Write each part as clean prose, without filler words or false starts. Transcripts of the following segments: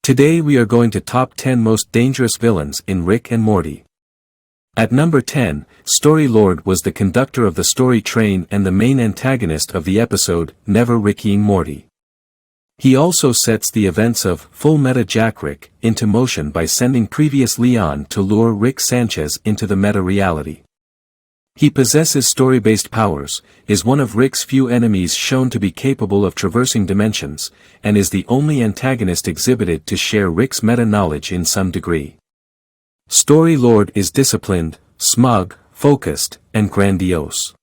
Today we are going to top 10 most dangerous villains in Rick and Morty. At number 10, Story Lord was the conductor of the story train and the main antagonist of the episode, Never Rickying Morty. He also sets the events of Full Meta Jack Rick into motion by sending previous Leon to lure Rick Sanchez into the meta-reality. He possesses story-based powers, is one of Rick's few enemies shown to be capable of traversing dimensions, and is the only antagonist exhibited to share Rick's meta-knowledge in some degree. Story Lord is disciplined, smug, focused, and grandiose.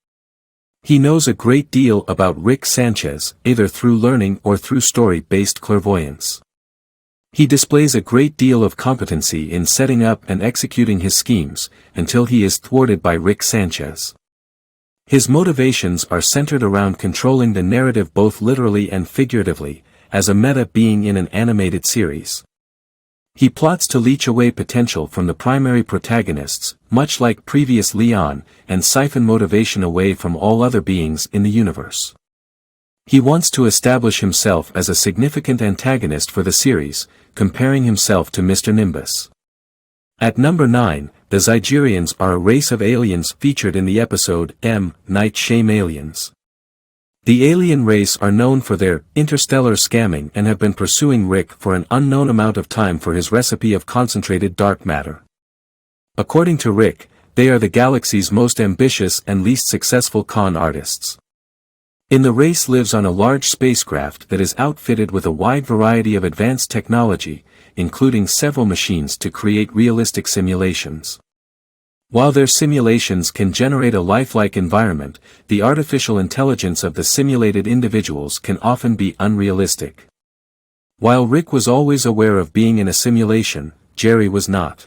He knows a great deal about Rick Sanchez, either through learning or through story-based clairvoyance. He displays a great deal of competency in setting up and executing his schemes, until he is thwarted by Rick Sanchez. His motivations are centered around controlling the narrative both literally and figuratively, as a meta being in an animated series. He plots to leech away potential from the primary protagonists, much like previous Leon, and siphon motivation away from all other beings in the universe. He wants to establish himself as a significant antagonist for the series, comparing himself to Mr. Nimbus. At number 9, the Zigerions are a race of aliens featured in the episode Night Shame Aliens. The alien race are known for their interstellar scamming and have been pursuing Rick for an unknown amount of time for his recipe of concentrated dark matter. According to Rick, they are the galaxy's most ambitious and least successful con artists. The race lives on a large spacecraft that is outfitted with a wide variety of advanced technology, including several machines to create realistic simulations. While their simulations can generate a lifelike environment, the artificial intelligence of the simulated individuals can often be unrealistic. While Rick was always aware of being in a simulation, Jerry was not.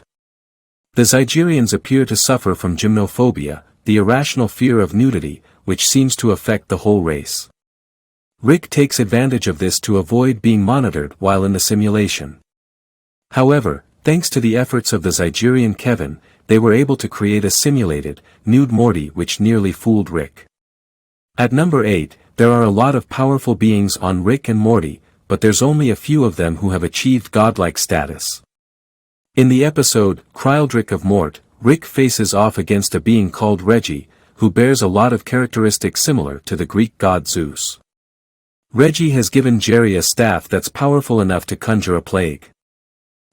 The Zigerions appear to suffer from gymnophobia, the irrational fear of nudity, which seems to affect the whole race. Rick takes advantage of this to avoid being monitored while in the simulation. However, thanks to the efforts of the Zigerion Kevin, they were able to create a simulated, nude Morty which nearly fooled Rick. At number 8, there are a lot of powerful beings on Rick and Morty, but there's only a few of them who have achieved godlike status. In the episode, Cryldrick of Mort, Rick faces off against a being called Reggie, who bears a lot of characteristics similar to the Greek god Zeus. Reggie has given Jerry a staff that's powerful enough to conjure a plague.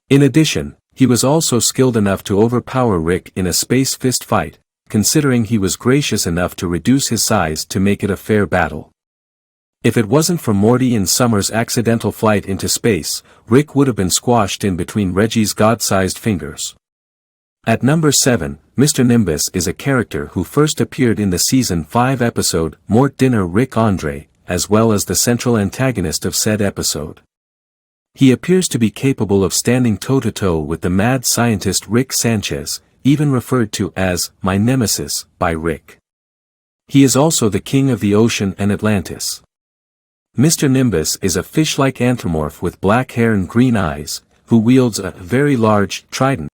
In addition, he was also skilled enough to overpower Rick in a space fist fight, considering he was gracious enough to reduce his size to make it a fair battle. If it wasn't for Morty and Summer's accidental flight into space, Rick would have been squashed in between Reggie's god-sized fingers. At number 7, Mr. Nimbus is a character who first appeared in the Season 5 episode Mort Dinner Rick Andre, as well as the central antagonist of said episode. He appears to be capable of standing toe-to-toe with the mad scientist Rick Sanchez, even referred to as my nemesis by Rick. He is also the king of the ocean and Atlantis. Mr. Nimbus is a fish-like anthropomorph with black hair and green eyes, who wields a very large trident.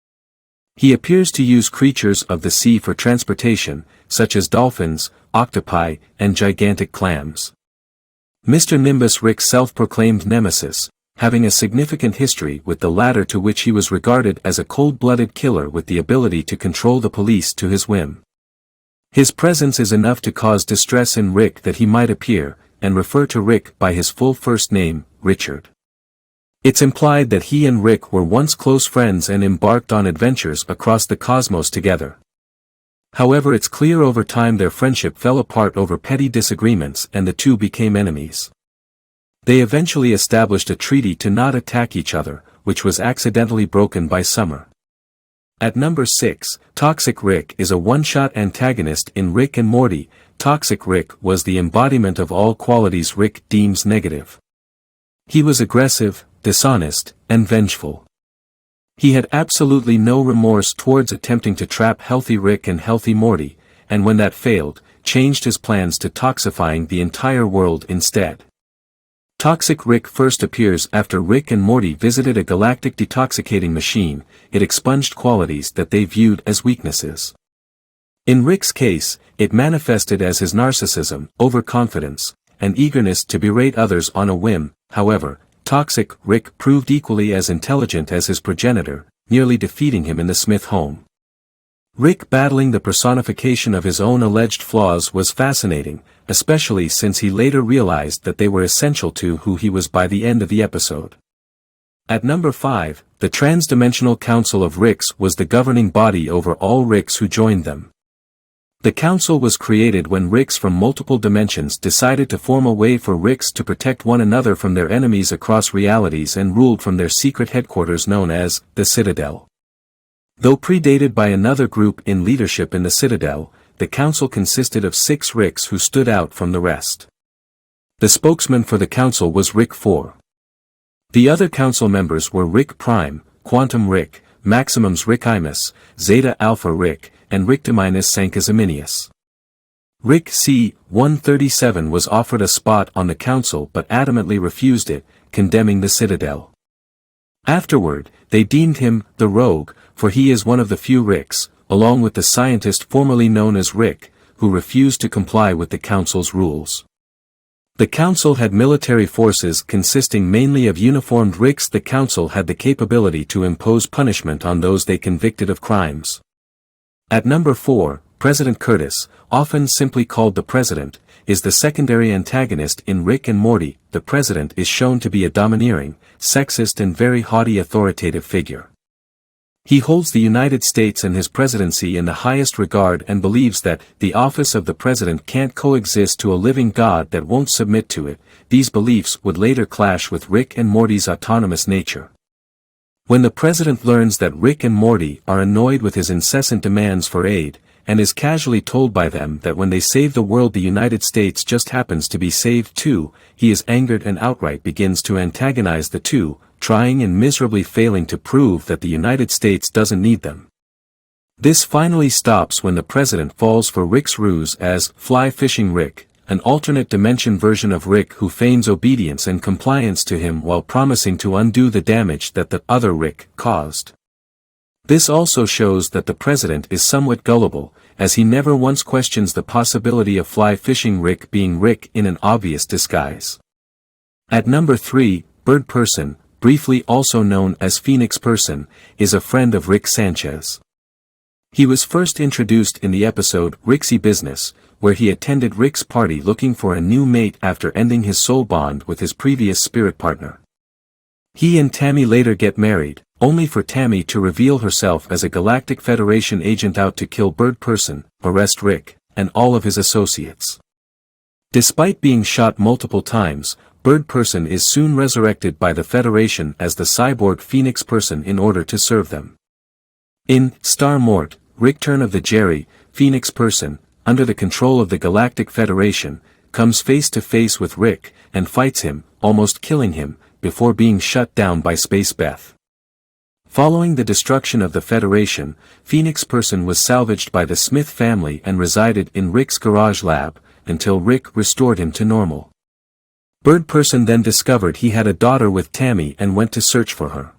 He appears to use creatures of the sea for transportation, such as dolphins, octopi, and gigantic clams. Mr. Nimbus Rick's self-proclaimed nemesis, having a significant history with the latter to which he was regarded as a cold-blooded killer with the ability to control the police to his whim. His presence is enough to cause distress in Rick that he might appear, and refer to Rick by his full first name, Richard. It's implied that he and Rick were once close friends and embarked on adventures across the cosmos together. However, it's clear over time their friendship fell apart over petty disagreements and the two became enemies. They eventually established a treaty to not attack each other, which was accidentally broken by Summer. At number 6, Toxic Rick is a one-shot antagonist in Rick and Morty. Toxic Rick was the embodiment of all qualities Rick deems negative. He was aggressive, dishonest, and vengeful. He had absolutely no remorse towards attempting to trap healthy Rick and healthy Morty, and when that failed, changed his plans to toxifying the entire world instead. Toxic Rick first appears after Rick and Morty visited a galactic detoxicating machine. It expunged qualities that they viewed as weaknesses. In Rick's case, it manifested as his narcissism, overconfidence, and eagerness to berate others on a whim. However, toxic Rick proved equally as intelligent as his progenitor, nearly defeating him in the Smith home. Rick battling the personification of his own alleged flaws was fascinating, especially since he later realized that they were essential to who he was by the end of the episode. At number 5, the Transdimensional Council of Ricks was the governing body over all Ricks who joined them. The council was created when Ricks from multiple dimensions decided to form a way for Ricks to protect one another from their enemies across realities and ruled from their secret headquarters known as the Citadel. Though predated by another group in leadership in the Citadel, the council consisted of 6 Ricks who stood out from the rest. The spokesman for the council was Rick 4. The other council members were Rick Prime, Quantum Rick, Maximums Rickimus, Zeta Alpha Rick, and Rictiminus Sanctiminius. Rick C-137 was offered a spot on the council but adamantly refused it, condemning the Citadel. Afterward, they deemed him the Rogue, for he is one of the few Ricks, along with the scientist formerly known as Rick, who refused to comply with the council's rules. The council had military forces consisting mainly of uniformed Ricks. The council had the capability to impose punishment on those they convicted of crimes. At number 4, President Curtis, often simply called the President, is the secondary antagonist in Rick and Morty. The President is shown to be a domineering, sexist and very haughty authoritative figure. He holds the United States and his presidency in the highest regard and believes that the office of the president can't coexist to a living God that won't submit to it. These beliefs would later clash with Rick and Morty's autonomous nature. When the president learns that Rick and Morty are annoyed with his incessant demands for aid, and is casually told by them that when they save the world the United States just happens to be saved too, he is angered and outright begins to antagonize the two, trying and miserably failing to prove that the United States doesn't need them. This finally stops when the president falls for Rick's ruse as Fly Fishing Rick, an alternate dimension version of Rick who feigns obedience and compliance to him while promising to undo the damage that the other Rick caused. This also shows that the president is somewhat gullible, as he never once questions the possibility of Fly Fishing Rick being Rick in an obvious disguise. At number 3, Birdperson, briefly also known as Phoenix Person, is a friend of Rick Sanchez. He was first introduced in the episode Ricksy Business, where he attended Rick's party looking for a new mate after ending his soul bond with his previous spirit partner. He and Tammy later get married, only for Tammy to reveal herself as a Galactic Federation agent out to kill Birdperson, arrest Rick, and all of his associates. Despite being shot multiple times, Birdperson is soon resurrected by the Federation as the cyborg Phoenix Person in order to serve them. In Star Mort, Rick Turn of the Jerry, Phoenix Person, under the control of the Galactic Federation, comes face to face with Rick, and fights him, almost killing him, before being shut down by Space Beth. Following the destruction of the Federation, Phoenix Person was salvaged by the Smith family and resided in Rick's garage lab, until Rick restored him to normal. Birdperson then discovered he had a daughter with Tammy and went to search for her.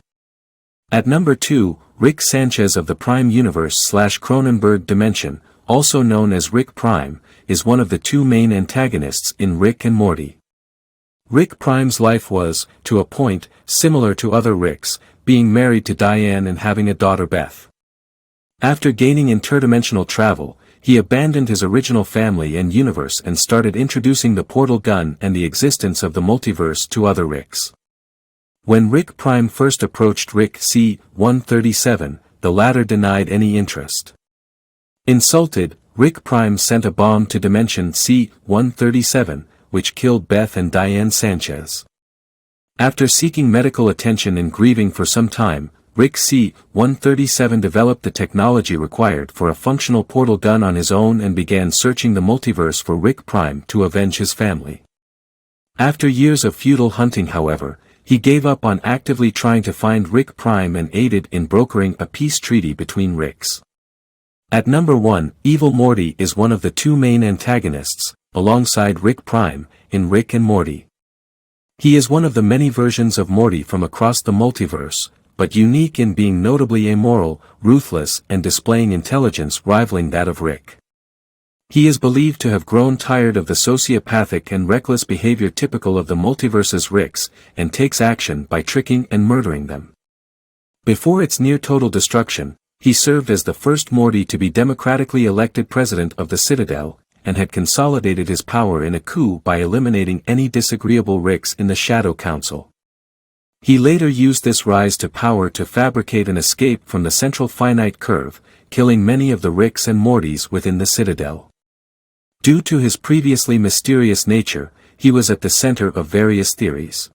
At number 2, Rick Sanchez of the Prime Universe/Cronenberg Dimension, also known as Rick Prime, is one of the 2 main antagonists in Rick and Morty. Rick Prime's life was, to a point, similar to other Ricks, being married to Diane and having a daughter Beth. After gaining interdimensional travel, he abandoned his original family and universe and started introducing the portal gun and the existence of the multiverse to other Ricks. When Rick Prime first approached Rick C-137, the latter denied any interest. Insulted, Rick Prime sent a bomb to Dimension C-137, which killed Beth and Diane Sanchez. After seeking medical attention and grieving for some time, Rick C-137 developed the technology required for a functional portal gun on his own and began searching the multiverse for Rick Prime to avenge his family. After years of futile hunting, however, he gave up on actively trying to find Rick Prime and aided in brokering a peace treaty between Ricks. At number 1, Evil Morty is one of the 2 main antagonists, alongside Rick Prime, in Rick and Morty. He is one of the many versions of Morty from across the multiverse, but unique in being notably amoral, ruthless and displaying intelligence rivaling that of Rick. He is believed to have grown tired of the sociopathic and reckless behavior typical of the multiverse's Ricks, and takes action by tricking and murdering them. Before its near-total destruction, he served as the first Morty to be democratically elected president of the Citadel, and had consolidated his power in a coup by eliminating any disagreeable Ricks in the Shadow Council. He later used this rise to power to fabricate an escape from the central finite curve, killing many of the Ricks and Mortys within the Citadel. Due to his previously mysterious nature, he was at the center of various theories.